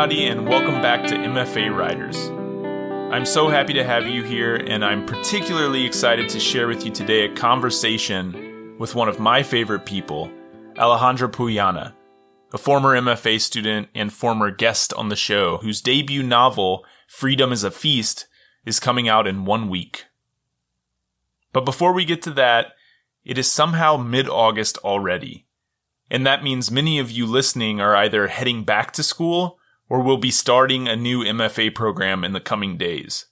everybody, and welcome back to MFA Writers. I'm so happy to have you here, and I'm particularly excited to share with you today a conversation with one of my favorite people, Alejandro Puyana, a former MFA student and former guest on the show, whose debut novel, Freedom is a Feast, is coming out in 1 week. But before we get to that, it is somehow mid-August already. And that means many of you listening are either heading back to school or will be starting a new MFA program in the coming days.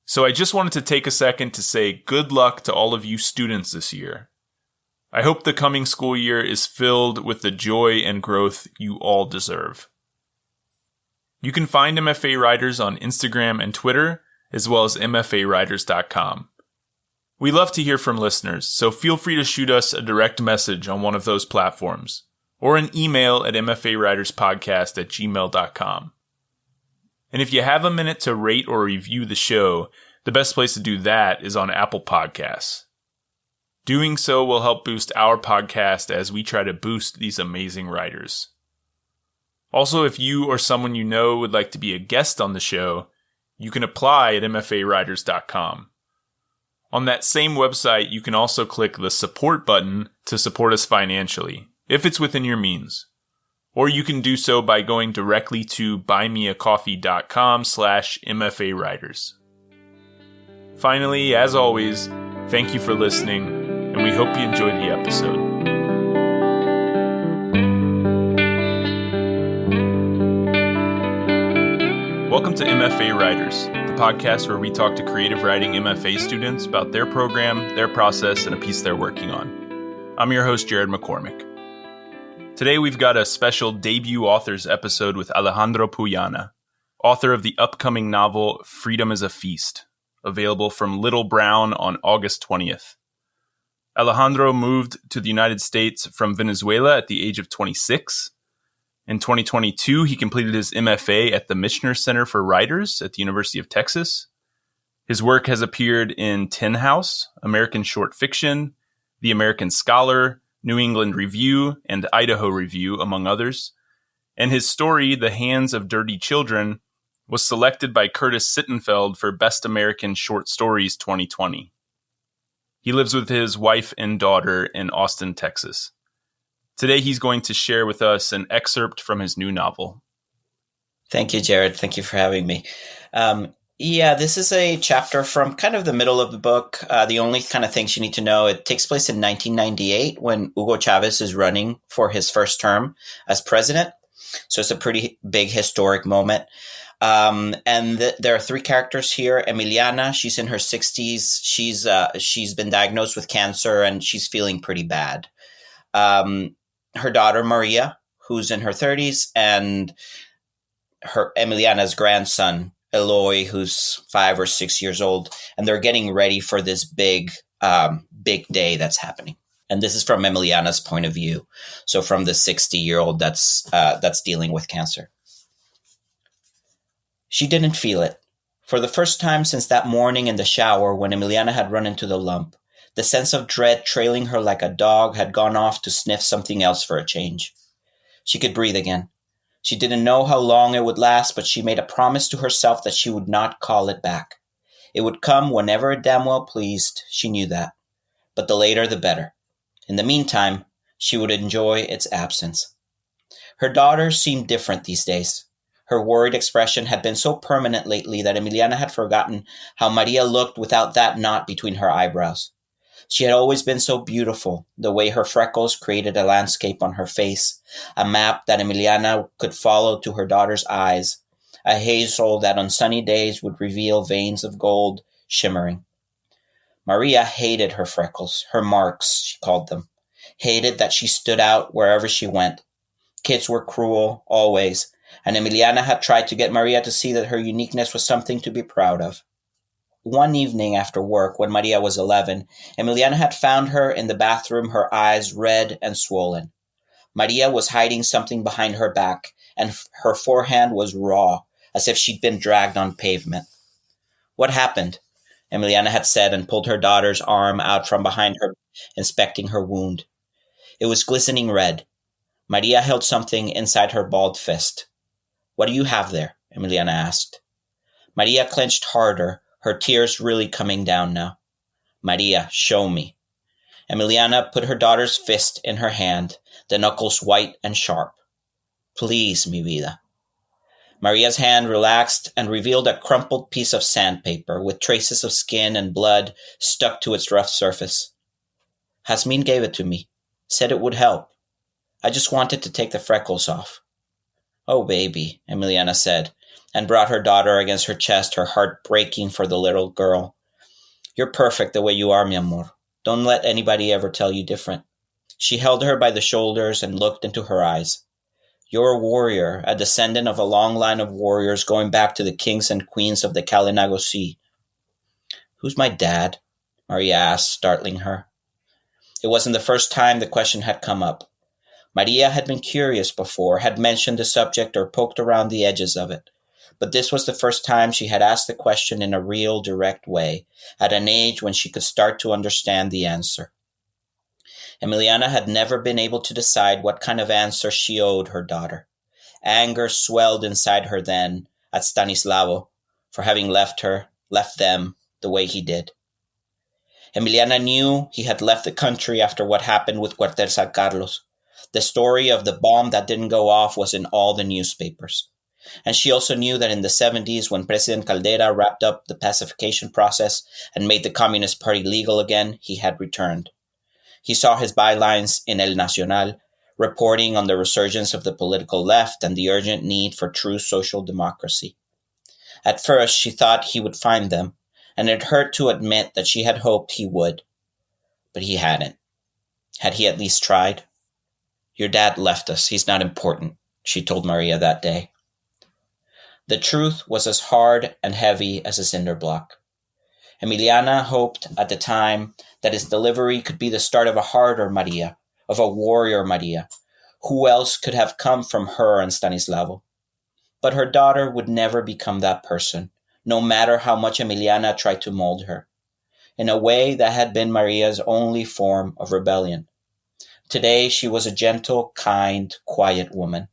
So I just wanted to take a second to say good luck to all of you students this year. I hope the coming school year is filled with the joy and growth you all deserve. You can find MFA Writers on Instagram and Twitter, as well as mfawriters.com. We love to hear from listeners, so feel free to shoot us a direct message on one of those platforms, or an email at mfawriterspodcast@gmail.com. And if you have a minute to rate or review the show, the best place to do that is on Apple Podcasts. Doing so will help boost our podcast as we try to boost these amazing writers. Also, if you or someone you know would like to be a guest on the show, you can apply at mfawriters.com. On that same website, you can also click the support button to support us financially, if it's within your means. Or you can do so by going directly to buymeacoffee.com/MFAWriters. Finally, as always, thank you for listening, and we hope you enjoyed the episode. Welcome to MFA Writers, the podcast where we talk to creative writing MFA students about their program, their process, and a piece they're working on. I'm your host, Jared McCormick. Today we've got a special debut authors episode with Alejandro Puyana, author of the upcoming novel Freedom is a Feast, available from Little Brown on August 20th. Alejandro moved to the United States from Venezuela at the age of 26. In 2022, he completed his MFA at the Michener Center for Writers at the University of Texas. His work has appeared in Tin House, American Short Fiction, The American Scholar, New England Review, and Idaho Review, among others. And his story, The Hands of Dirty Children, was selected by Curtis Sittenfeld for Best American Short Stories 2020. He lives with his wife and daughter in Austin, Texas. Today, he's going to share with us an excerpt from his new novel. Thank you, Jared. Thank you for having me. This is a chapter from kind of the middle of the book. The only kind of things you need to know, it takes place in 1998 when Hugo Chavez is running for his first term as president. So it's a pretty big historic moment. There are three characters here. Emiliana, she's in her 60s. She's been diagnosed with cancer and she's feeling pretty bad. Her daughter, Maria, who's in her 30s, and her Emiliana's grandson, Eloy, who's 5 or 6 years old. And they're getting ready for this big day that's happening. And this is from Emiliana's point of view. So from the 60-year-old that's dealing with cancer. She didn't feel it. For the first time since that morning in the shower when Emiliana had run into the lump, the sense of dread trailing her like a dog had gone off to sniff something else for a change. She could breathe again. She didn't know how long it would last, but she made a promise to herself that she would not call it back. It would come whenever it damn well pleased, she knew that. But the later the better. In the meantime, she would enjoy its absence. Her daughter seemed different these days. Her worried expression had been so permanent lately that Emiliana had forgotten how Maria looked without that knot between her eyebrows. She had always been so beautiful, the way her freckles created a landscape on her face, a map that Emiliana could follow to her daughter's eyes, a hazel that on sunny days would reveal veins of gold shimmering. Maria hated her freckles, her marks, she called them, hated that she stood out wherever she went. Kids were cruel, always, and Emiliana had tried to get Maria to see that her uniqueness was something to be proud of. One evening after work, when Maria was 11, Emiliana had found her in the bathroom, her eyes red and swollen. Maria was hiding something behind her back, and her forehand was raw, as if she'd been dragged on pavement. "What happened?" Emiliana had said, and pulled her daughter's arm out from behind her, inspecting her wound. It was glistening red. Maria held something inside her balled fist. What do you have there? Emiliana asked. Maria clenched harder, her tears really coming down now. Maria, show me. Emiliana put her daughter's fist in her hand, the knuckles white and sharp. Please, mi vida. Maria's hand relaxed and revealed a crumpled piece of sandpaper with traces of skin and blood stuck to its rough surface. Jasmine gave it to me, said it would help. I just wanted to take the freckles off. Oh, baby, Emiliana said, and brought her daughter against her chest, her heart breaking for the little girl. You're perfect the way you are, mi amor. Don't let anybody ever tell you different. She held her by the shoulders and looked into her eyes. You're a warrior, a descendant of a long line of warriors going back to the kings and queens of the Kalinago Sea. Who's my dad? Maria asked, startling her. It wasn't the first time the question had come up. Maria had been curious before, had mentioned the subject or poked around the edges of it. But this was the first time she had asked the question in a real, direct way, at an age when she could start to understand the answer. Emiliana had never been able to decide what kind of answer she owed her daughter. Anger swelled inside her then, at Stanislao, for having left them, the way he did. Emiliana knew he had left the country after what happened with Cuartel San Carlos. The story of the bomb that didn't go off was in all the newspapers. And she also knew that in the 70s, when President Caldera wrapped up the pacification process and made the Communist Party legal again, he had returned. He saw his bylines in El Nacional, reporting on the resurgence of the political left and the urgent need for true social democracy. At first, she thought he would find them, and it hurt to admit that she had hoped he would. But he hadn't. Had he at least tried? Your dad left us. He's not important, she told Maria that day. The truth was as hard and heavy as a cinder block. Emiliana hoped at the time that his delivery could be the start of a harder Maria, of a warrior Maria. Who else could have come from her and Stanislao? But her daughter would never become that person, no matter how much Emiliana tried to mold her. In a way, that had been Maria's only form of rebellion. Today, she was a gentle, kind, quiet woman.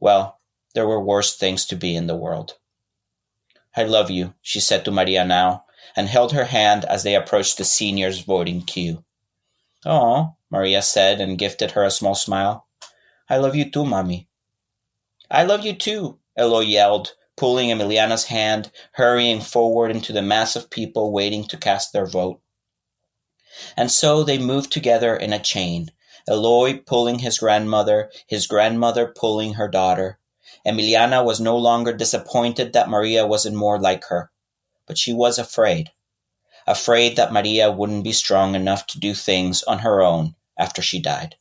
Well, there were worse things to be in the world. I love you, she said to Maria now, and held her hand as they approached the seniors' voting queue. Oh, Maria said and gifted her a small smile. I love you too, Mommy. I love you too, Eloy yelled, pulling Emiliana's hand, hurrying forward into the mass of people waiting to cast their vote. And so they moved together in a chain, Eloy pulling his grandmother pulling her daughter. Emiliana was no longer disappointed that Maria wasn't more like her, but she was afraid that Maria wouldn't be strong enough to do things on her own after she died.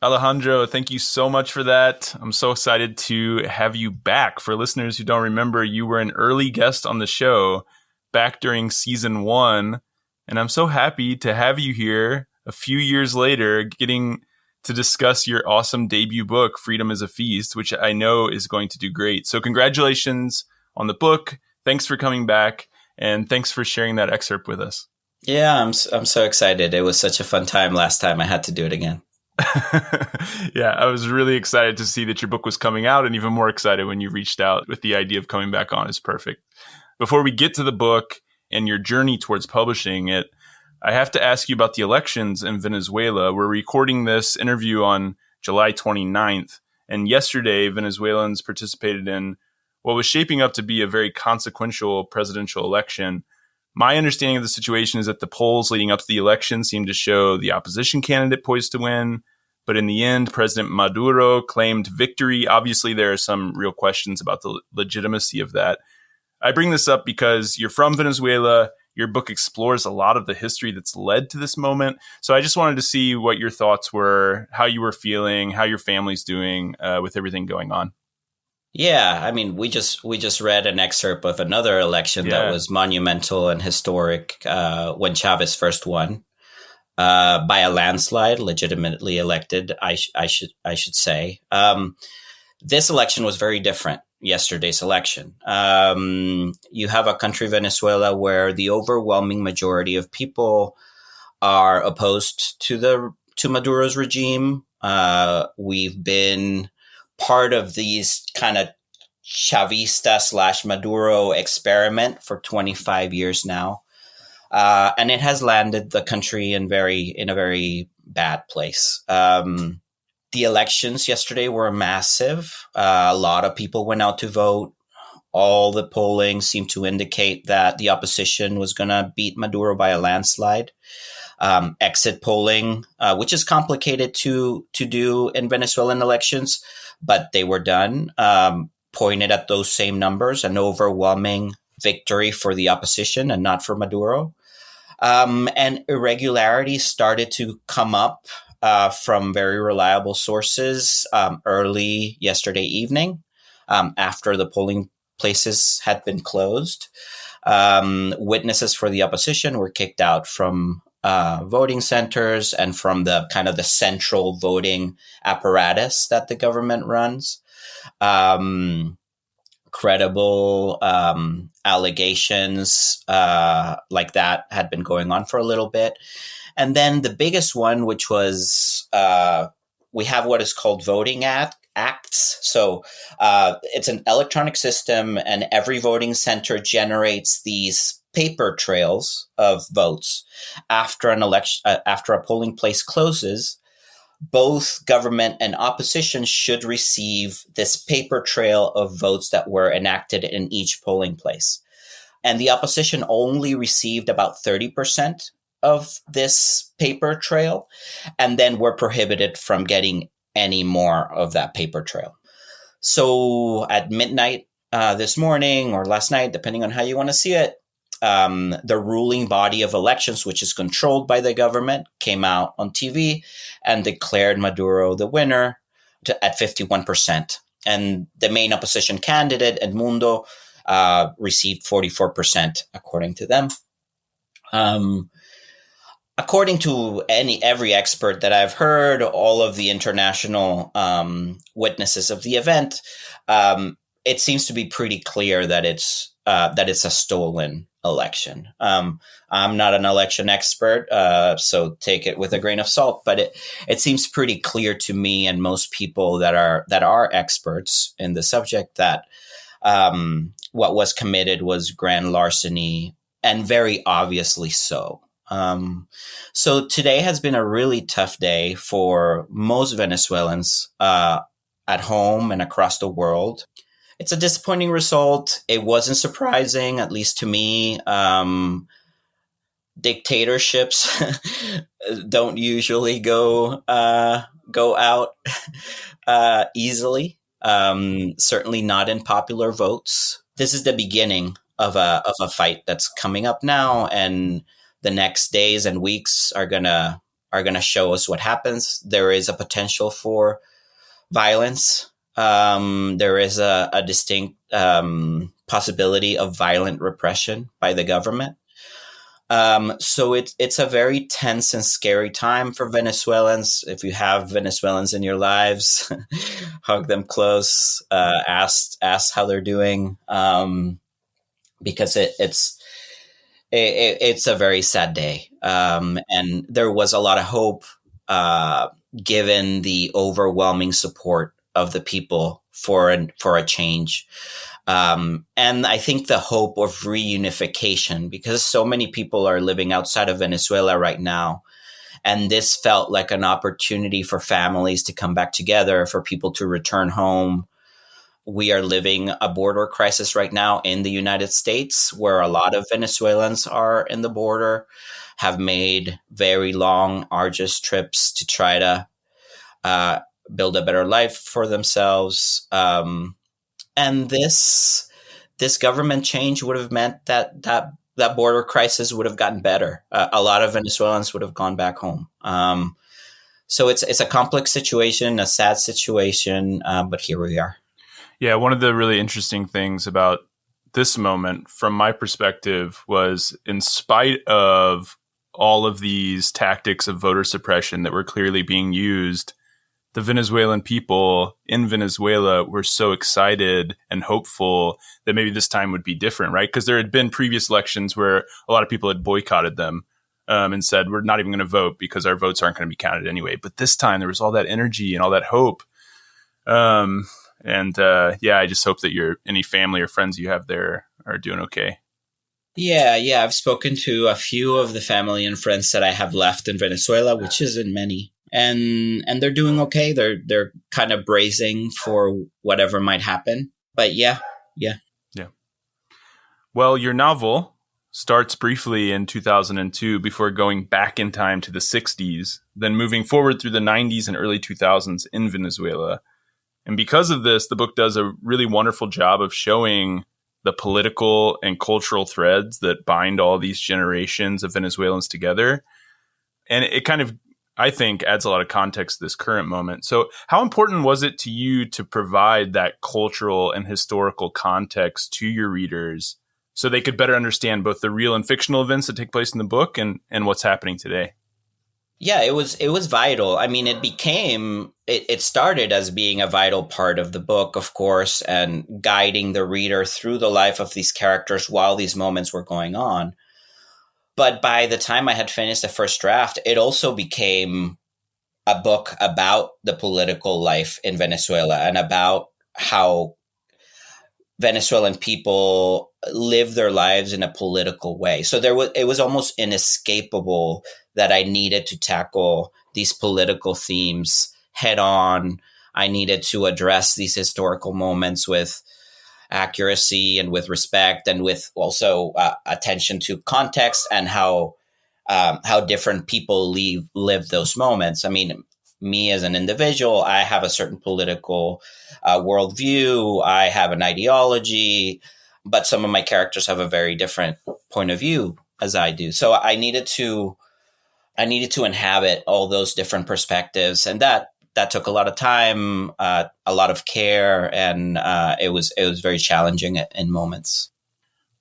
Alejandro, thank you so much for that. I'm so excited to have you back. For listeners who don't remember, you were an early guest on the show back during season 1, and I'm so happy to have you here a few years later, getting to discuss your awesome debut book, Freedom is a Feast, which I know is going to do great. So congratulations on the book. Thanks for coming back, and thanks for sharing that excerpt with us. Yeah, I'm so excited. It was such a fun time last time. I had to do it again. Yeah, I was really excited to see that your book was coming out, and even more excited when you reached out with the idea of coming back on. Is perfect. Before we get to the book and your journey towards publishing it, I have to ask you about the elections in Venezuela. We're recording this interview on July 29th, and yesterday Venezuelans participated in what was shaping up to be a very consequential presidential election. My understanding of the situation is that the polls leading up to the election seemed to show the opposition candidate poised to win, but in the end, President Maduro claimed victory. Obviously, there are some real questions about the legitimacy of that. I bring this up because you're from Venezuela. Your book explores a lot of the history that's led to this moment. So I just wanted to see what your thoughts were, how you were feeling, how your family's doing with everything going on. Yeah, I mean, we just read an excerpt of another election that was monumental and historic when Chavez first won by a landslide, legitimately elected, I should say. This election was very different. Yesterday's election. You have a country, Venezuela, where the overwhelming majority of people are opposed to Maduro's regime. We've been part of these kind of Chavista / Maduro experiment for 25 years now. And it has landed the country in a very bad place. The elections yesterday were massive. A lot of people went out to vote. All the polling seemed to indicate that the opposition was going to beat Maduro by a landslide. Exit polling, which is complicated to do in Venezuelan elections, but they were done, pointed at those same numbers, an overwhelming victory for the opposition and not for Maduro. And irregularities started to come up from very reliable sources early yesterday evening, after the polling places had been closed. Witnesses for the opposition were kicked out from voting centers and from the kind of the central voting apparatus that the government runs. Credible allegations like that had been going on for a little bit. And then the biggest one, which was we have what is called voting acts. So it's an electronic system, and every voting center generates these paper trails of votes after an election, after a polling place closes. Both government and opposition should receive this paper trail of votes that were enacted in each polling place. And the opposition only received about 30% of this paper trail, and then were prohibited from getting any more of that paper trail. So at midnight this morning or last night, depending on how you want to see it, the ruling body of elections, which is controlled by the government, came out on TV and declared Maduro the winner at 51%. And the main opposition candidate, Edmundo, received 44%, according to them. According to every expert that I've heard, all of the international witnesses of the event, it seems to be pretty clear that it's a stolen election. I'm not an election expert, so take it with a grain of salt. But it seems pretty clear to me and most people that are experts in the subject that what was committed was grand larceny, and very obviously so. So today has been a really tough day for most Venezuelans at home and across the world. It's a disappointing result. It wasn't surprising, at least to me. Dictatorships don't usually go out easily. Certainly not in popular votes. This is the beginning of a fight that's coming up now, and the next days and weeks are gonna show us what happens. There is a potential for violence. There is a distinct possibility of violent repression by the government. So it's a very tense and scary time for Venezuelans. If you have Venezuelans in your lives, hug them close, ask how they're doing, because it's a very sad day. And there was a lot of hope, given the overwhelming support of the people for a change. And I think the hope of reunification, because so many people are living outside of Venezuela right now. And this felt like an opportunity for families to come back together, for people to return home. We are living a border crisis right now in the United States, where a lot of Venezuelans are in the border, have made very long, arduous trips to try to build a better life for themselves. And this government change would have meant that border crisis would have gotten better. A lot of Venezuelans would have gone back home. So it's a complex situation, a sad situation, but here we are. Yeah, one of the really interesting things about this moment, from my perspective, was in spite of all of these tactics of voter suppression that were clearly being used, the Venezuelan people in Venezuela were so excited and hopeful that maybe this time would be different, right? Because there had been previous elections where a lot of people had boycotted them and said, we're not even going to vote because our votes aren't going to be counted anyway. But this time there was all that energy and all that hope. I just hope that any family or friends you have there are doing okay. Yeah. I've spoken to a few of the family and friends that I have left in Venezuela, which isn't many. And they're doing okay. They're kind of bracing for whatever might happen. But yeah. Well, your novel starts briefly in 2002 before going back in time to the 60s, then moving forward through the 90s and early 2000s in Venezuela. And because of this, the book does a really wonderful job of showing the political and cultural threads that bind all these generations of Venezuelans together. And it kind of, I think, adds a lot of context to this current moment. So how important was it to you to provide that cultural and historical context to your readers so they could better understand both the real and fictional events that take place in the book and what's happening today? Yeah, it was vital. I mean, it started as being a vital part of the book, of course, and guiding the reader through the life of these characters while these moments were going on. But by the time I had finished the first draft, it also became a book about the political life in Venezuela and about how Venezuelan people live their lives in a political way. So it was almost inescapable that I needed to tackle these political themes head on. I needed to address these historical moments with accuracy and with respect and with also attention to context and how different people live those moments. I mean, me as an individual, I have a certain political worldview. I have an ideology, but some of my characters have a very different point of view as I do. So I needed to inhabit all those different perspectives, and that took a lot of time, a lot of care, and it was very challenging in moments.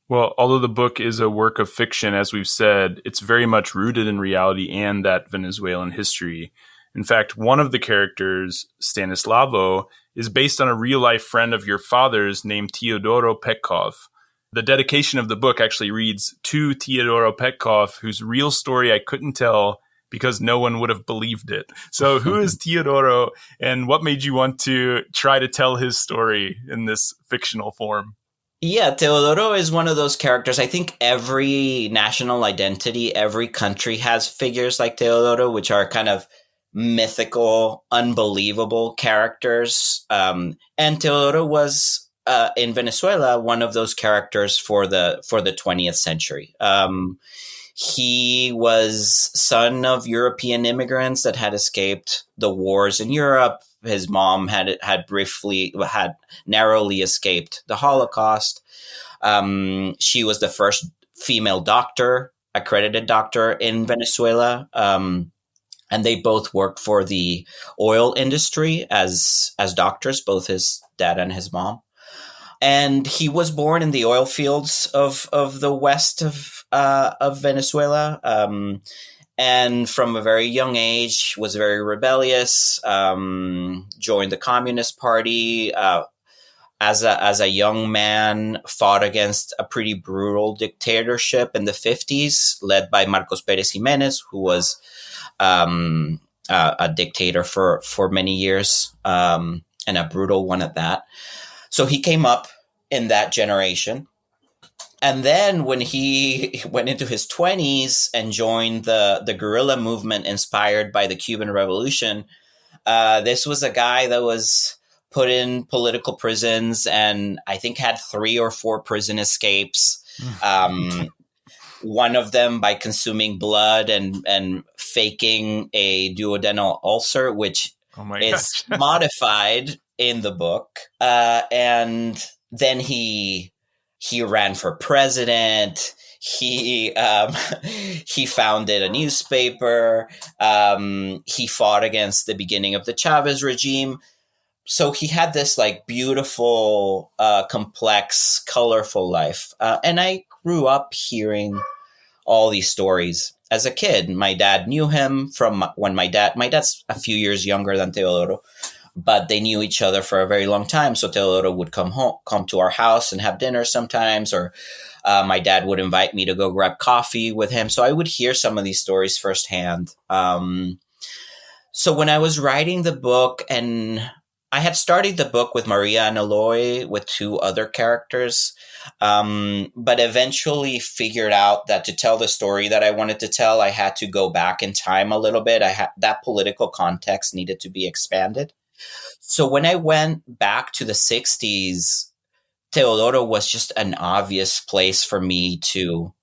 Well, although the book is a work of fiction, as we've said, it's very much rooted in reality and that Venezuelan history. In fact, one of the characters, Stanislavo, is based on a real-life friend of your father's named Teodoro Petkov. The dedication of the book actually reads, "To Teodoro Petkov, whose real story I couldn't tell because no one would have believed it." So who is Teodoro, and what made you want to try to tell his story in this fictional form? Yeah, Teodoro is one of those characters. I think every national identity, every country has figures like Teodoro, which are kind of mythical, unbelievable characters. And Teodoro was in Venezuela one of those characters for the 20th century. He was son of European immigrants that had escaped the wars in Europe. His mom had narrowly escaped the Holocaust. She was the first female accredited doctor in Venezuela. And they both worked for the oil industry as doctors, both his dad and his mom. And he was born in the oil fields of the west of Venezuela. And from a very young age was very rebellious, joined the Communist Party, as a young man, fought against a pretty brutal dictatorship in the 50s, led by Marcos Pérez Jiménez, who was a dictator for many years, and a brutal one at that. So he came up in that generation. And then when he went into his 20s and joined the guerrilla movement inspired by the Cuban Revolution, this was a guy that was put in political prisons and I think had 3 or 4 prison escapes. One of them by consuming blood and faking a duodenal ulcer, which is modified in the book. And then he ran for president. He founded a newspaper. He fought against the beginning of the Chavez regime. So he had this like beautiful, complex, colorful life. And I grew up hearing all these stories as a kid. My dad knew him from when my dad's a few years younger than Teodoro, but they knew each other for a very long time. So Teodoro would come to our house and have dinner sometimes, or my dad would invite me to go grab coffee with him. So I would hear some of these stories firsthand. So when I was writing the book and I had started the book with Maria and Eloy, with two other characters, but eventually figured out that to tell the story that I wanted to tell, I had to go back in time a little bit. That political context needed to be expanded. So when I went back to the 60s, Teodoro was just an obvious place for me to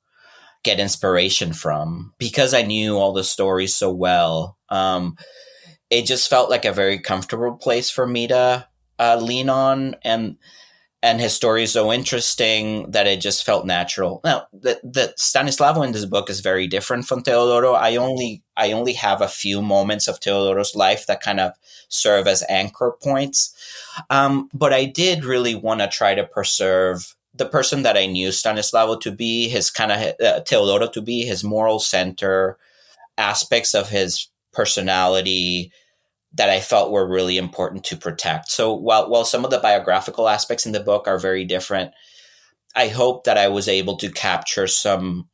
get inspiration from because I knew all the stories so well. It just felt like a very comfortable place for me to lean on, and his story is so interesting that it just felt natural. Now, the Stanislavo in this book is very different from Teodoro. I only have a few moments of Teodoro's life that kind of serve as anchor points, but I did really want to try to preserve the person that I knew Stanislavo to be, his kind of Teodoro to be, his moral center, aspects of his personality that I felt were really important to protect. So while some of the biographical aspects in the book are very different, I hope that I was able to capture some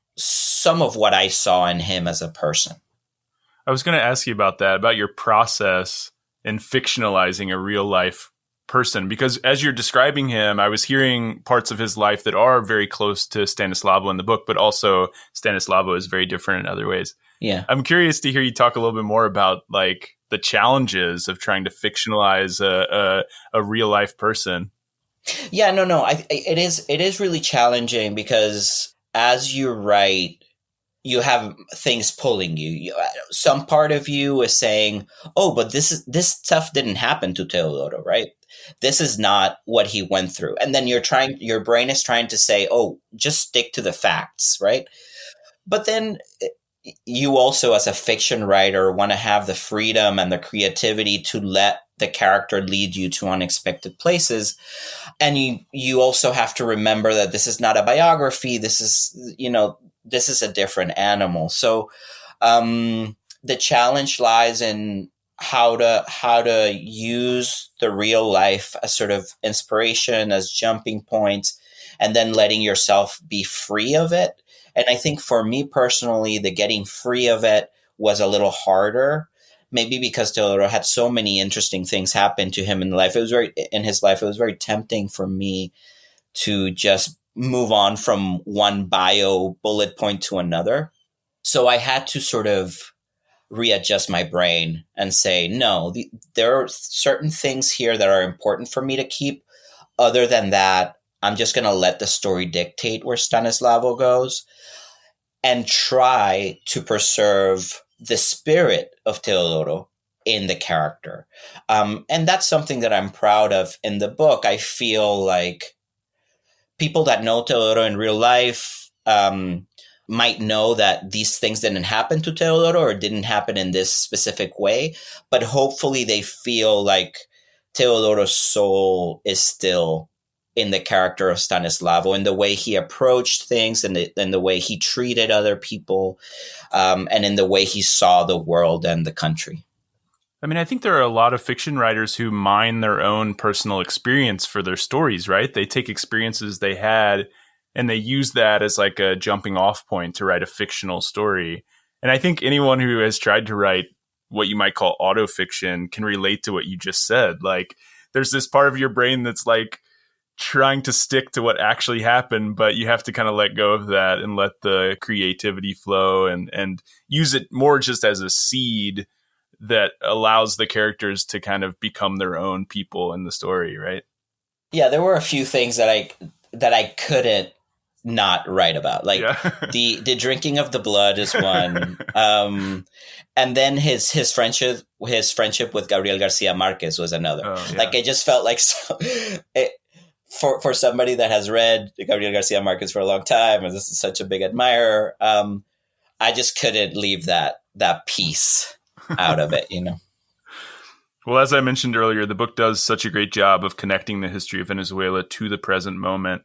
of what I saw in him as a person. I was going to ask you about that, about your process in fictionalizing a real life person, because as you're describing him, I was hearing parts of his life that are very close to Stanislavo in the book, but also Stanislavo is very different in other ways. Yeah. I'm curious to hear you talk a little bit more about like the challenges of trying to fictionalize a real life person. Yeah, no. It is really challenging because as you write, you have things pulling you. Some part of you is saying, "Oh, but this stuff didn't happen to Teodoro, right? This is not what he went through." And then your brain is trying to say, "Oh, just stick to the facts," right? But then you also, as a fiction writer, want to have the freedom and the creativity to let the character lead you to unexpected places. And you also have to remember that this is not a biography. This is a different animal. So the challenge lies in how to use the real life as sort of inspiration, as jumping points, and then letting yourself be free of it. And I think for me personally, the getting free of it was a little harder, maybe because Teodoro had so many interesting things happen to him in life. It was very tempting for me to just move on from one bio bullet point to another. So I had to sort of readjust my brain and say, no, there are certain things here that are important for me to keep. Other than that, I'm just going to let the story dictate where Stanislavo goes and try to preserve the spirit of Teodoro in the character. And that's something that I'm proud of in the book. I feel like people that know Teodoro in real life might know that these things didn't happen to Teodoro or didn't happen in this specific way, but hopefully they feel like Teodoro's soul is still in the character of Stanislavo, in the way he approached things, and in the way he treated other people, and in the way he saw the world and the country. I mean, I think there are a lot of fiction writers who mine their own personal experience for their stories, right? They take experiences they had and they use that as like a jumping off point to write a fictional story. And I think anyone who has tried to write what you might call autofiction can relate to what you just said. Like, there's this part of your brain that's like trying to stick to what actually happened, but you have to kind of let go of that and let the creativity flow and use it more just as a seed that allows the characters to kind of become their own people in the story, right? Yeah, there were a few things that I couldn't not write about. Like the drinking of the blood is one. And then his friendship with Gabriel Garcia Marquez was another. Oh, yeah. Like, it just felt like for somebody that has read Gabriel Garcia Marquez for a long time, and this is such a big admirer, I just couldn't leave that piece out of it, Well, as I mentioned earlier, the book does such a great job of connecting the history of Venezuela to the present moment.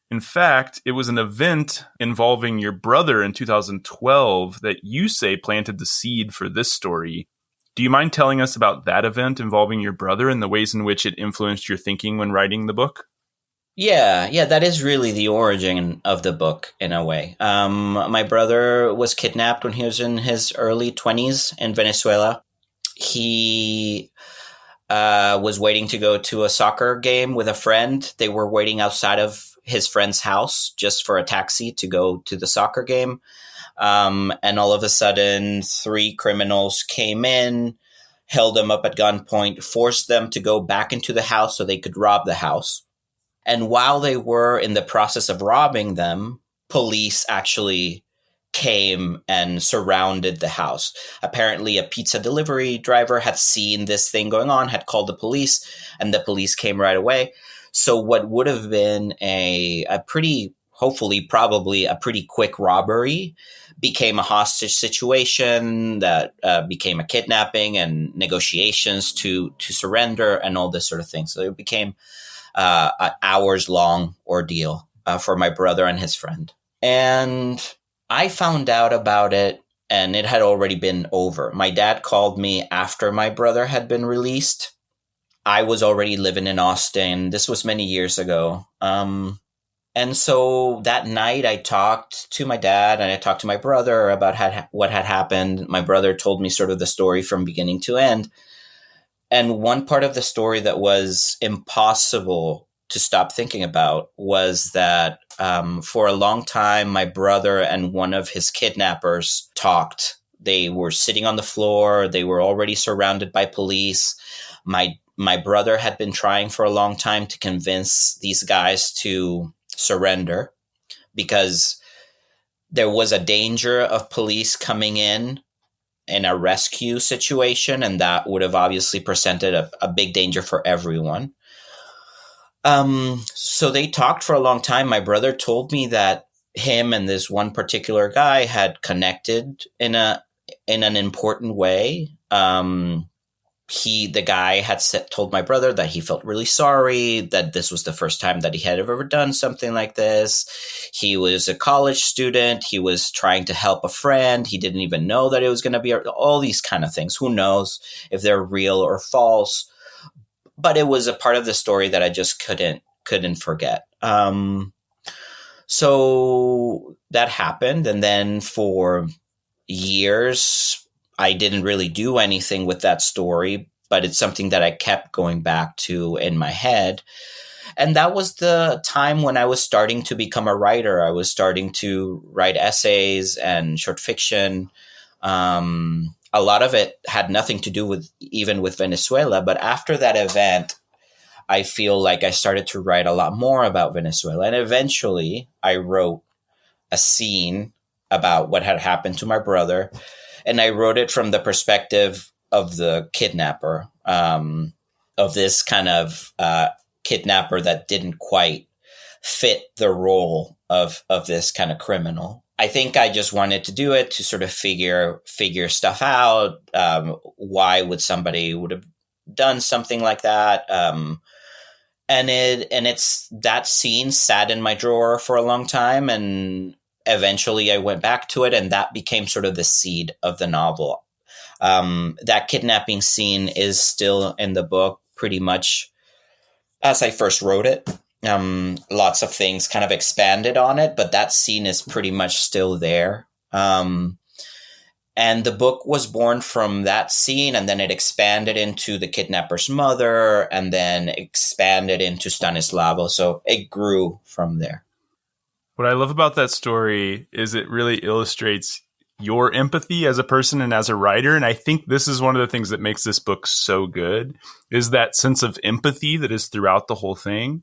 In fact, it was an event involving your brother in 2012 that you say planted the seed for this story. Do you mind telling us about that event involving your brother and the ways in which it influenced your thinking when writing the book? Yeah, that is really the origin of the book in a way. My brother was kidnapped when he was in his early 20s in Venezuela. He was waiting to go to a soccer game with a friend. They were waiting outside of his friend's house just for a taxi to go to the soccer game. And all of a sudden, 3 criminals came in, held them up at gunpoint, forced them to go back into the house so they could rob the house. And while they were in the process of robbing them, police actually came and surrounded the house. Apparently, a pizza delivery driver had seen this thing going on, had called the police, and the police came right away. So what would have been a pretty, hopefully, probably a pretty quick robbery became a hostage situation that became a kidnapping and negotiations to surrender and all this sort of thing. So it became an hours-long ordeal for my brother and his friend. And I found out about it, and it had already been over. My dad called me after my brother had been released. I was already living in Austin. This was many years ago. And so that night I talked to my dad and I talked to my brother about what had happened. My brother told me sort of the story from beginning to end. And one part of the story that was impossible to stop thinking about was that for a long time, my brother and one of his kidnappers talked. They were sitting on the floor. They were already surrounded by police. My brother had been trying for a long time to convince these guys to surrender because there was a danger of police coming in a rescue situation, and that would have obviously presented a big danger for everyone. So they talked for a long time. My brother told me that him and this one particular guy had connected in an important way. The guy had told my brother that he felt really sorry, that this was the first time that he had ever done something like this. He was a college student. He was trying to help a friend. He didn't even know that it was going to be all these kind of things. Who knows if they're real or false? But it was a part of the story that I just couldn't forget. So that happened. And then for years, I didn't really do anything with that story, but it's something that I kept going back to in my head. And that was the time when I was starting to become a writer. I was starting to write essays and short fiction. A lot of it had nothing to do with Venezuela. But after that event, I feel like I started to write a lot more about Venezuela. And eventually I wrote a scene about what had happened to my brother. And I wrote it from the perspective of the kidnapper, of this kind of kidnapper that didn't quite fit the role of this kind of criminal. I think I just wanted to do it to sort of figure stuff out. Why would somebody would have done something like that? And it's that scene sat in my drawer for a long time, and eventually I went back to it, and that became sort of the seed of the novel. That kidnapping scene is still in the book pretty much as I first wrote it. Lots of things kind of expanded on it, but that scene is pretty much still there. And the book was born from that scene, and then it expanded into the kidnapper's mother, and then expanded into Stanislavo. So it grew from there. What I love about that story is it really illustrates your empathy as a person and as a writer. And I think this is one of the things that makes this book so good, is that sense of empathy that is throughout the whole thing.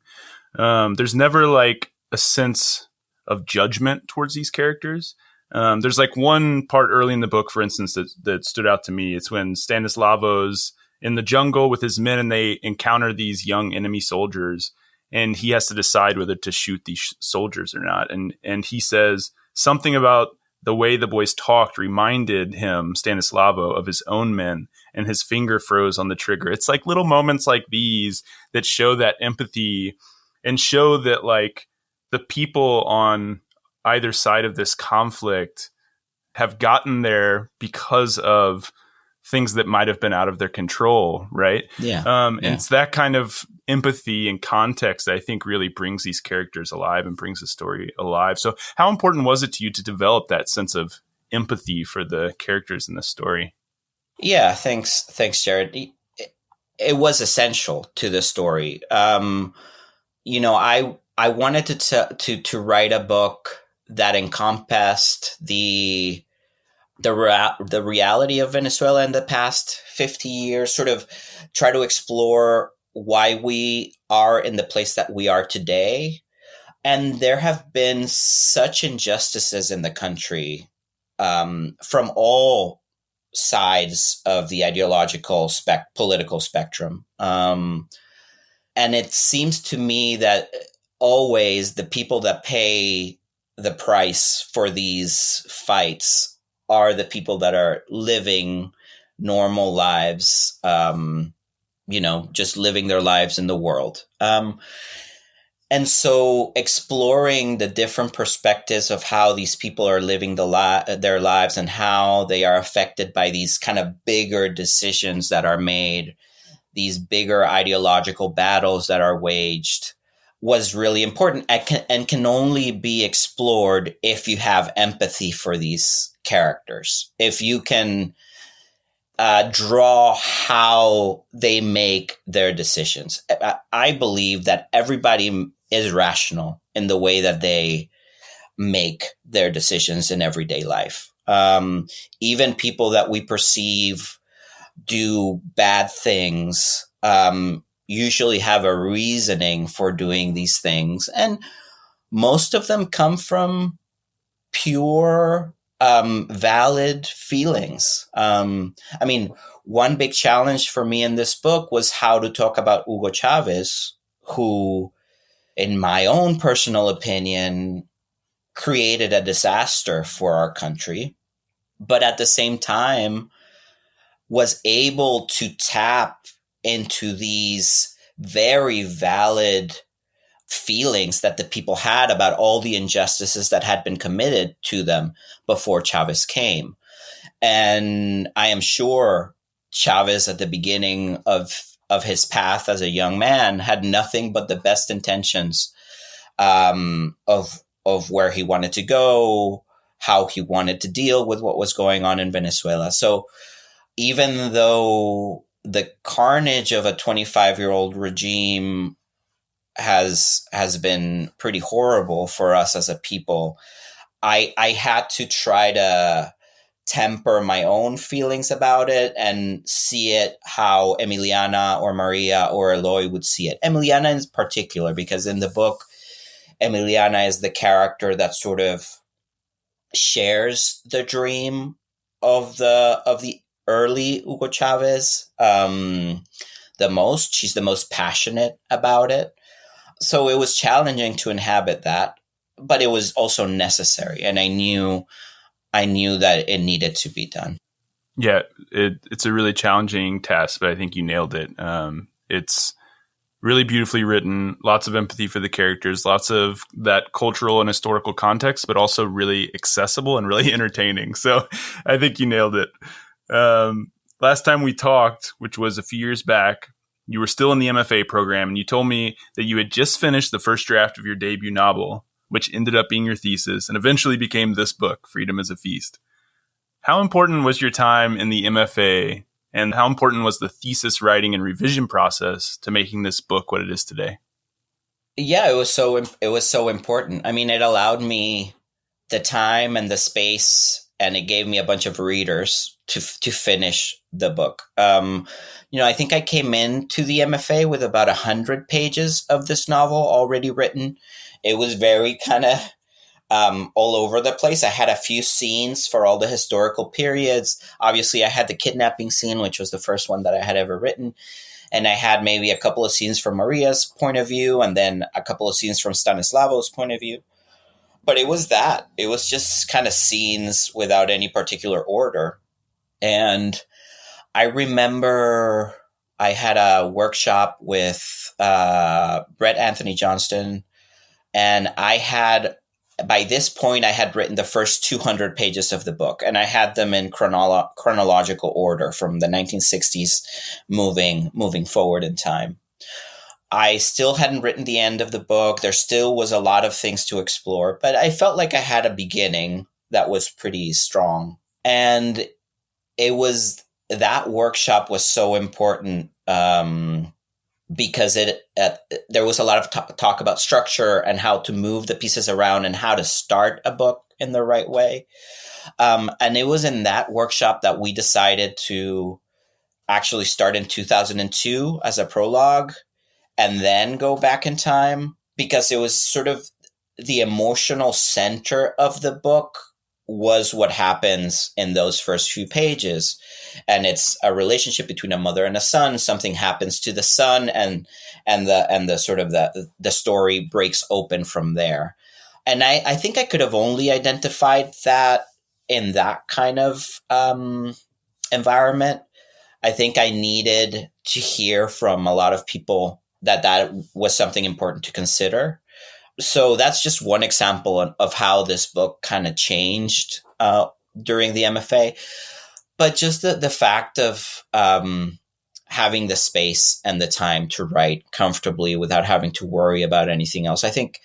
There's never like a sense of judgment towards these characters. There's like one part early in the book, for instance, that stood out to me. It's when Stanislavo's in the jungle with his men and they encounter these young enemy soldiers. And he has to decide whether to shoot these soldiers or not. And he says something about the way the boys talked reminded him, Stanislavo, of his own men, and his finger froze on the trigger. It's like little moments like these that show that empathy and show that like the people on either side of this conflict have gotten there because of things that might have been out of their control, right? Yeah. And it's that kind of empathy and context that I think really brings these characters alive and brings the story alive. So how important was it to you to develop that sense of empathy for the characters in the story? Yeah, thanks, Jared. it was essential to the story. I wanted to write a book that encompassed the reality of Venezuela in the past 50 years, sort of try to explore why we are in the place that we are today. And there have been such injustices in the country from all sides of the ideological political spectrum. And it seems to me that always the people that pay the price for these fights are the people that are living normal lives, just living their lives in the world. And so exploring the different perspectives of how these people are living their lives and how they are affected by these kind of bigger decisions that are made, these bigger ideological battles that are waged, was really important and can only be explored if you have empathy for these characters. If you can draw how they make their decisions. I believe that everybody is rational in the way that they make their decisions in everyday life. Even people that we perceive do bad things usually have a reasoning for doing these things. And most of them come from pure, valid feelings. One big challenge for me in this book was how to talk about Hugo Chavez, who, in my own personal opinion, created a disaster for our country, but at the same time was able to tap into these very valid feelings that the people had about all the injustices that had been committed to them before Chavez came. And I am sure Chavez, at the beginning of his path as a young man, had nothing but the best intentions of where he wanted to go, how he wanted to deal with what was going on in Venezuela. So even though the carnage of a 25-year-old regime has been pretty horrible for us as a people, I had to try to temper my own feelings about it and see it how Emiliana or Maria or Eloy would see it. Emiliana in particular, because in the book, Emiliana is the character that sort of shares the dream of the early Hugo Chavez the most. She's the most passionate about it. So it was challenging to inhabit that, but it was also necessary. And I knew that it needed to be done. Yeah, it's a really challenging task, but I think you nailed it. It's really beautifully written, lots of empathy for the characters, lots of that cultural and historical context, but also really accessible and really entertaining. So I think you nailed it. Last time we talked, which was a few years back, you were still in the MFA program, and you told me that you had just finished the first draft of your debut novel, which ended up being your thesis and eventually became this book, Freedom is a Feast. How important was your time in the MFA, and how important was the thesis writing and revision process to making this book what it is today? Yeah, it was so important. I mean, it allowed me the time and the space, and it gave me a bunch of readers to finish the book. I think I came into the MFA with about 100 pages of this novel already written. It was very kind of all over the place. I had a few scenes for all the historical periods. Obviously, I had the kidnapping scene, which was the first one that I had ever written. And I had maybe a couple of scenes from Maria's point of view, and then a couple of scenes from Stanislavo's point of view. But it was just kind of scenes without any particular order. And I remember I had a workshop with Brett Anthony Johnston, and by this point, I had written the first 200 pages of the book, and I had them in chronological order from the 1960s moving forward in time. I still hadn't written the end of the book. There still was a lot of things to explore, but I felt like I had a beginning that was pretty strong. And that workshop was so important because there was a lot of talk about structure and how to move the pieces around and how to start a book in the right way. And it was in that workshop that we decided to actually start in 2002 as a prologue and then go back in time, because it was sort of the emotional center of the book was what happens in those first few pages. And it's a relationship between a mother and a son. Something happens to the son, and the sort of the story breaks open from there. And I think I could have only identified that in that kind of environment. I think I needed to hear from a lot of people that was something important to consider. So that's just one example of how this book kind of changed during the MFA. But just the fact of having the space and the time to write comfortably without having to worry about anything else, I think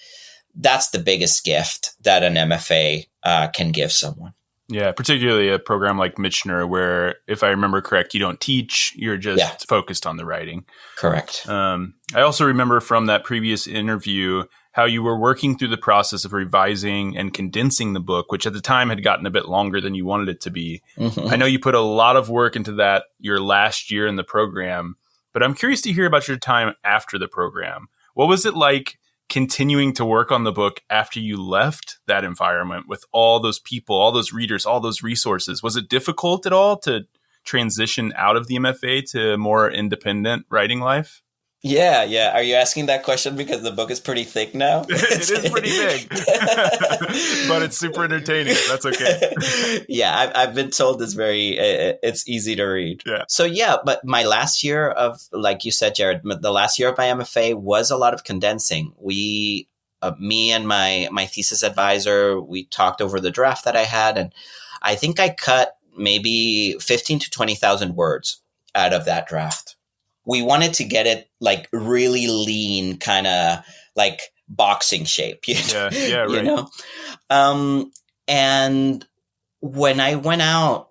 that's the biggest gift that an MFA can give someone. Yeah, particularly a program like Michener, where, if I remember correct, you don't teach, you're just focused on the writing. Correct. I also remember from that previous interview how you were working through the process of revising and condensing the book, which at the time had gotten a bit longer than you wanted it to be. Mm-hmm. I know you put a lot of work into that your last year in the program, but I'm curious to hear about your time after the program. What was it like continuing to work on the book after you left that environment with all those people, all those readers, all those resources? Was it difficult at all to transition out of the MFA to a more independent writing life? Yeah. Are you asking that question because the book is pretty thick now? It is pretty big, but it's super entertaining. That's okay. Yeah, I've been told it's easy to read. Yeah. So but my last year of, like you said, Jared, the last year of my MFA was a lot of condensing. Me and my thesis advisor, we talked over the draft that I had, and I think I cut maybe 15 to 20,000 words out of that draft. We wanted to get it like really lean, kind of like boxing shape. Yeah, right. You know? And when I went out,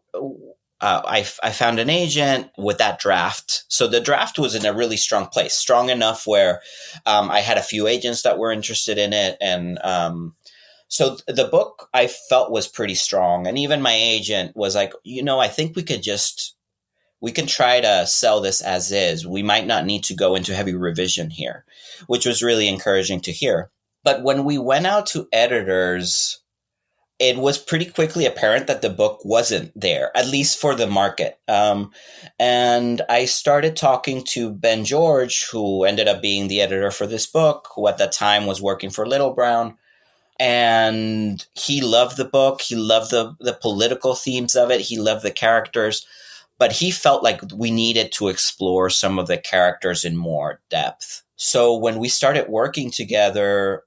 I found an agent with that draft. So the draft was in a really strong place, strong enough where I had a few agents that were interested in it. And so the book I felt was pretty strong. And even my agent was like, I think we can try to sell this as is. We might not need to go into heavy revision here, which was really encouraging to hear. But when we went out to editors, it was pretty quickly apparent that the book wasn't there, at least for the market. And I started talking to Ben George, who ended up being the editor for this book, who at that time was working for Little Brown. And he loved the book. He loved the political themes of it. He loved the characters. But he felt like we needed to explore some of the characters in more depth. So when we started working together,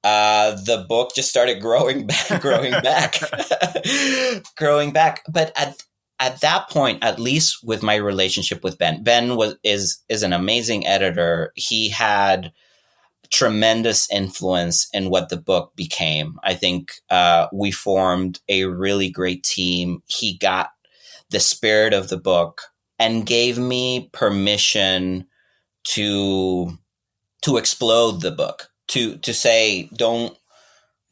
the book just started growing back. But at that point, at least with my relationship with Ben is an amazing editor. He had tremendous influence in what the book became. I think we formed a really great team. He got the spirit of the book and gave me permission to explode the book, to say, don't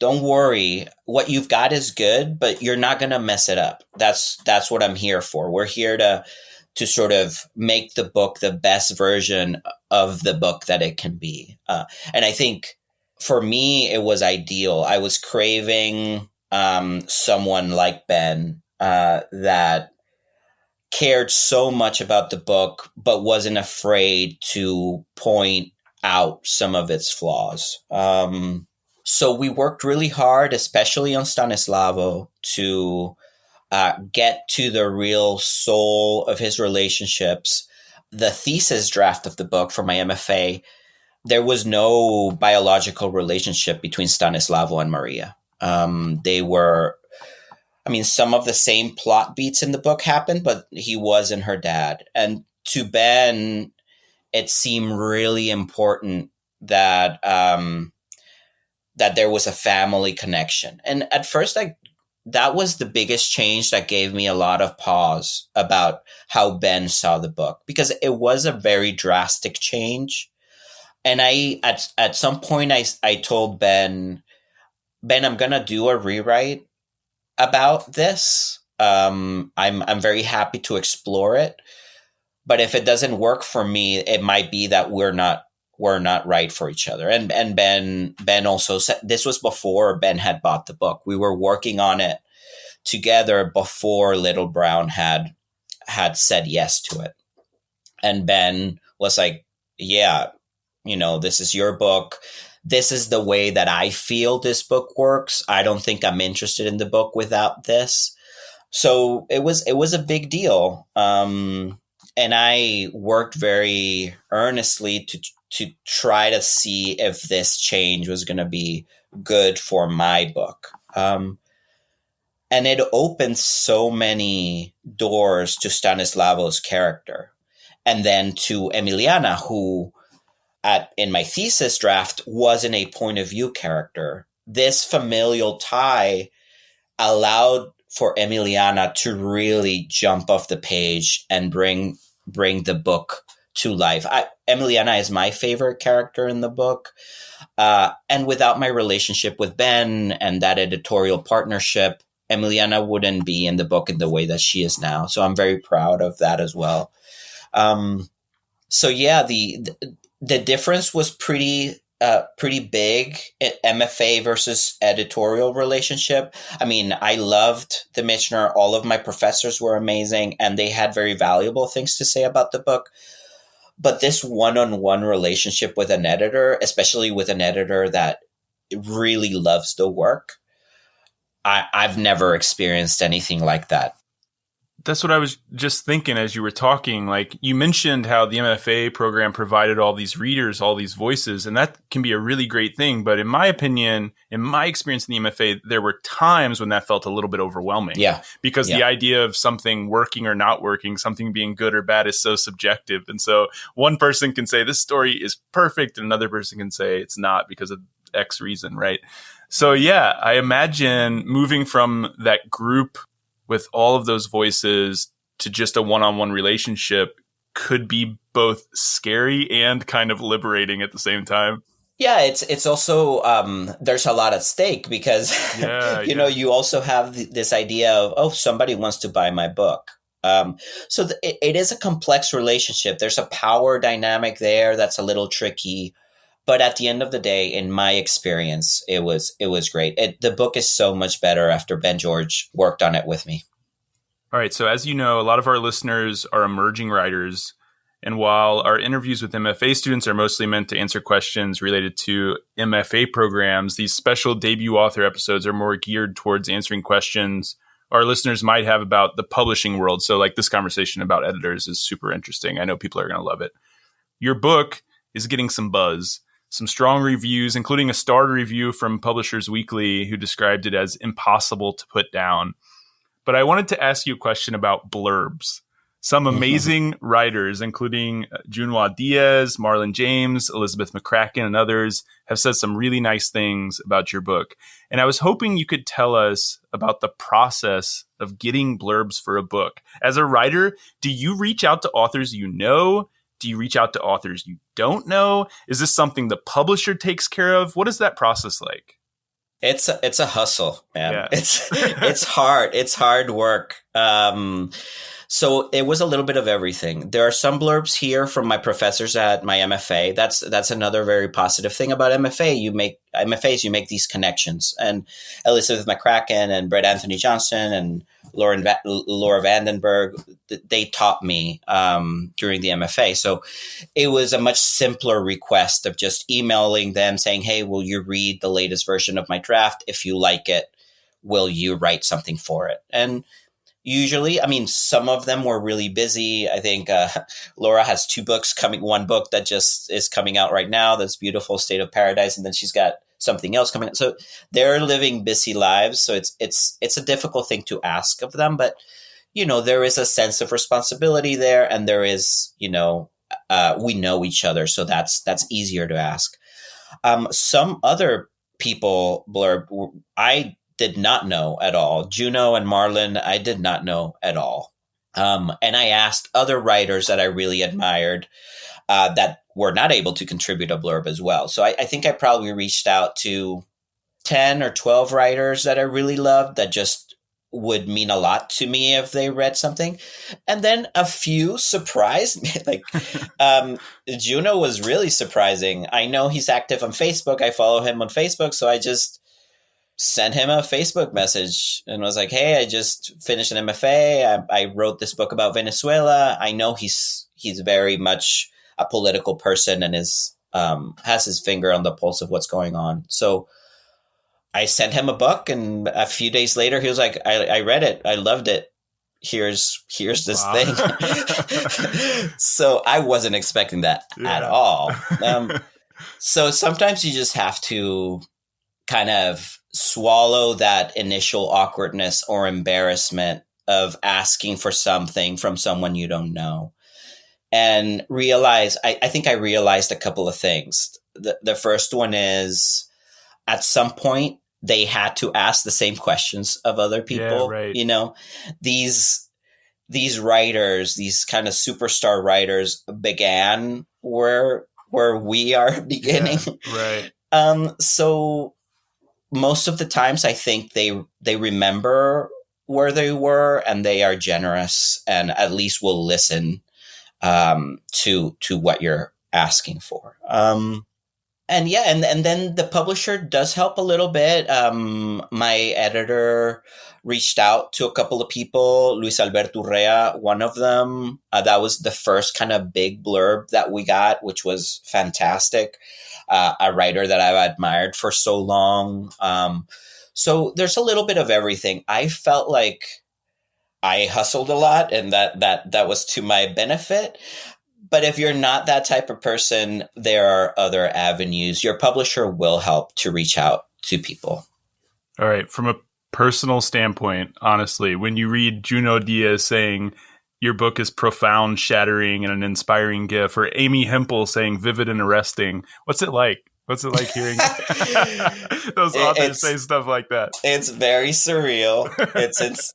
worry, what you've got is good, but you're not going to mess it up. That's what I'm here for. We're here to sort of make the book the best version of the book that it can be. And I think for me, it was ideal. I was craving someone like Ben that cared so much about the book, but wasn't afraid to point out some of its flaws. So we worked really hard, especially on Stanislavo, to get to the real soul of his relationships. The thesis draft of the book for my MFA, there was no biological relationship between Stanislavo and Maria. Some of the same plot beats in the book happened, but he wasn't her dad. And to Ben, it seemed really important that there was a family connection. And at first, I that was the biggest change that gave me a lot of pause about how Ben saw the book, because it was a very drastic change. And at some point I told Ben, I'm going to do a rewrite about this. I'm very happy to explore it, but if it doesn't work for me, it might be that we're not right for each other. And Ben also said, this was before Ben had bought the book. We were working on it together before Little Brown had said yes to it. And Ben was like, yeah, this is your book. This is the way that I feel this book works. I don't think I'm interested in the book without this. So it was a big deal. And I worked very earnestly to try to see if this change was going to be good for my book. And it opened so many doors to Stanislavo's character. And then to Emiliana, who in my thesis draft wasn't a point of view character. This familial tie allowed for Emiliana to really jump off the page and bring the book to life. Emiliana is my favorite character in the book. And without my relationship with Ben and that editorial partnership, Emiliana wouldn't be in the book in the way that she is now. So I'm very proud of that as well. So yeah, the difference was pretty big. MFA versus editorial relationship. I mean, I loved the Michener. All of my professors were amazing, and they had very valuable things to say about the book. But this one-on-one relationship with an editor, especially with an editor that really loves the work, I've never experienced anything like that. That's what I was just thinking as you were talking. Like, you mentioned how the MFA program provided all these readers, all these voices, and that can be a really great thing. But in my opinion, in my experience in the MFA, there were times when that felt a little bit overwhelming. Yeah. Because the idea of something working or not working, something being good or bad, is so subjective. And so one person can say this story is perfect, and another person can say it's not because of X reason, right? So yeah, I imagine moving from that group with all of those voices to just a one-on-one relationship could be both scary and kind of liberating at the same time. Yeah, it's also there's a lot at stake because you also have this idea of somebody wants to buy my book. So it is a complex relationship. There's a power dynamic there that's a little tricky. But at the end of the day, in my experience, it was great. The book is so much better after Ben George worked on it with me. All right. So as you know, a lot of our listeners are emerging writers. And while our interviews with MFA students are mostly meant to answer questions related to MFA programs, these special debut author episodes are more geared towards answering questions our listeners might have about the publishing world. So like this conversation about editors is super interesting. I know people are going to love it. Your book is getting some buzz. Some strong reviews, including a starred review from Publishers Weekly, who described it as impossible to put down. But I wanted to ask you a question about blurbs. Some amazing writers, including Junwa Diaz, Marlon James, Elizabeth McCracken, and others, have said some really nice things about your book. And I was hoping you could tell us about the process of getting blurbs for a book. As a writer, do you reach out to authors you know? Do you reach out to authors you don't know? Is this something the publisher takes care of? What is that process like? It's a hustle, man. Yeah. It's hard. It's hard work. So it was a little bit of everything. There are some blurbs here from my professors at my MFA. That's another very positive thing about MFA. You make these connections. And Elizabeth McCracken and Brett Anthony Johnson and Laura Vandenberg, they taught me during the MFA. So it was a much simpler request of just emailing them saying, hey, will you read the latest version of my draft? If you like it, will you write something for it? And usually, I mean, some of them were really busy. I think Laura has 2 books coming, one book that just is coming out right now. That's beautiful, State of Paradise. And then she's got something else coming out. So they're living busy lives. So it's a difficult thing to ask of them. But, there is a sense of responsibility there. And there is, we know each other. So that's easier to ask. Some other people blurb, I did not know at all. Juno and Marlon, I did not know at all. And I asked other writers that I really admired that were not able to contribute a blurb as well. So I think I probably reached out to 10 or 12 writers that I really loved that just would mean a lot to me if they read something. And then a few surprised me. Like Juno was really surprising. I know he's active on Facebook. I follow him on Facebook. So I just sent him a Facebook message and was like, hey, I just finished an MFA. I wrote this book about Venezuela. I know he's very much a political person and has his finger on the pulse of what's going on. So I sent him a book, and a few days later, he was like, I read it. I loved it. Here's this thing. So I wasn't expecting that at all. So sometimes you just have to kind of swallow that initial awkwardness or embarrassment of asking for something from someone you don't know, and realize, I think I realized a couple of things. The first one is, at some point, they had to ask the same questions of other people. Yeah, right. You know, these writers, these kind of superstar writers, began where we are beginning. Yeah, right. So most of the times, I think they remember where they were, and they are generous, and at least will listen to what you're asking for. And then the publisher does help a little bit. My editor reached out to a couple of people, Luis Alberto Urrea, one of them. That was the first kind of big blurb that we got, which was fantastic. A writer that I've admired for so long. So there's a little bit of everything. I felt like I hustled a lot, and that was to my benefit. But if you're not that type of person, there are other avenues. Your publisher will help to reach out to people. All right. From a personal standpoint, honestly, when you read Junot Diaz saying your book is profound, shattering, and an inspiring gift, or Amy Hempel saying vivid and arresting, what's it like? What's it like hearing those authors say stuff like that? It's very surreal.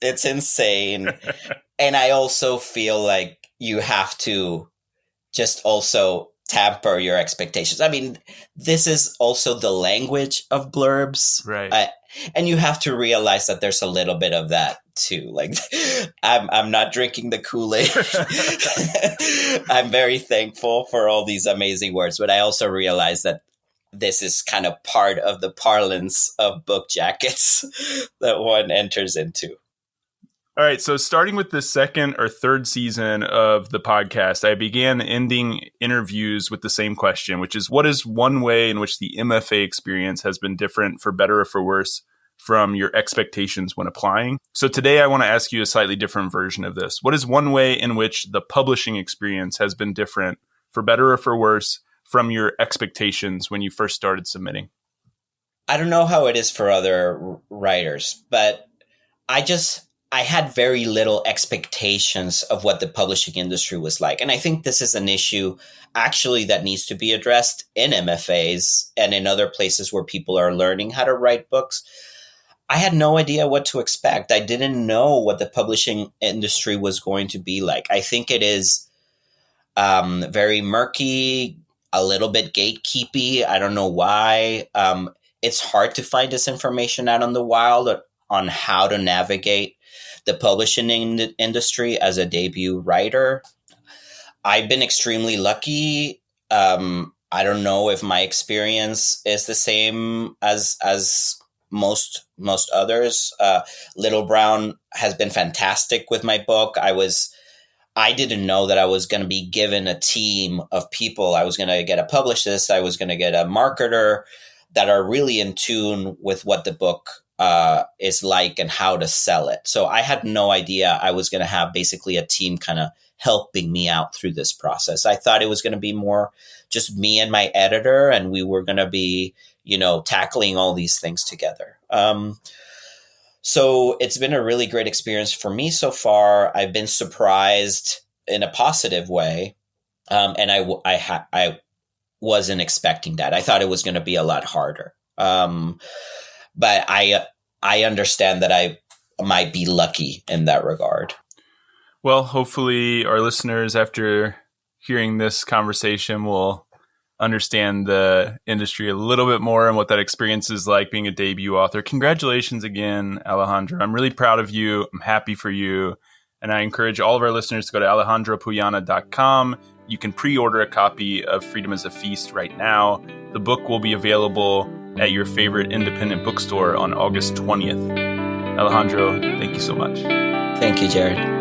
It's insane. And I also feel like you have to just also tamper your expectations. I mean, this is also the language of blurbs. Right. And you have to realize that there's a little bit of that too. Like, I'm not drinking the Kool-Aid. I'm very thankful for all these amazing words, but I also realize that this is kind of part of the parlance of book jackets that one enters into. All right. So starting with the second or third season of the podcast, I began ending interviews with the same question, which is, what is one way in which the MFA experience has been different, for better or for worse, from your expectations when applying? So today I want to ask you a slightly different version of this. What is one way in which the publishing experience has been different, for better or for worse, from your expectations when you first started submitting? I don't know how it is for other writers, but I had very little expectations of what the publishing industry was like. And I think this is an issue actually that needs to be addressed in MFAs and in other places where people are learning how to write books. I had no idea what to expect. I didn't know what the publishing industry was going to be like. I think it is very murky, a little bit gatekeepy. I don't know why. It's hard to find this information out in the wild on how to navigate the publishing industry as a debut writer. I've been extremely lucky. I don't know if my experience is the same as most others. Little Brown has been fantastic with my book. I didn't know that I was going to be given a team of people. I was going to get a publicist. I was going to get a marketer that are really in tune with what the book is like and how to sell it. So I had no idea I was going to have basically a team kind of helping me out through this process. I thought it was going to be more just me and my editor, and we were going to be, tackling all these things together. So it's been a really great experience for me so far. I've been surprised in a positive way. And I wasn't expecting that. I thought it was going to be a lot harder. But I understand that I might be lucky in that regard. Well, hopefully our listeners, after hearing this conversation, will understand the industry a little bit more and what that experience is like being a debut author. Congratulations again, Alejandro. I'm really proud of you. I'm happy for you. And I encourage all of our listeners to go to alejandropuyana.com. You can pre-order a copy of Freedom is a Feast right now. The book will be available at your favorite independent bookstore on August 20th. Alejandro, thank you so much. Thank you, Jared.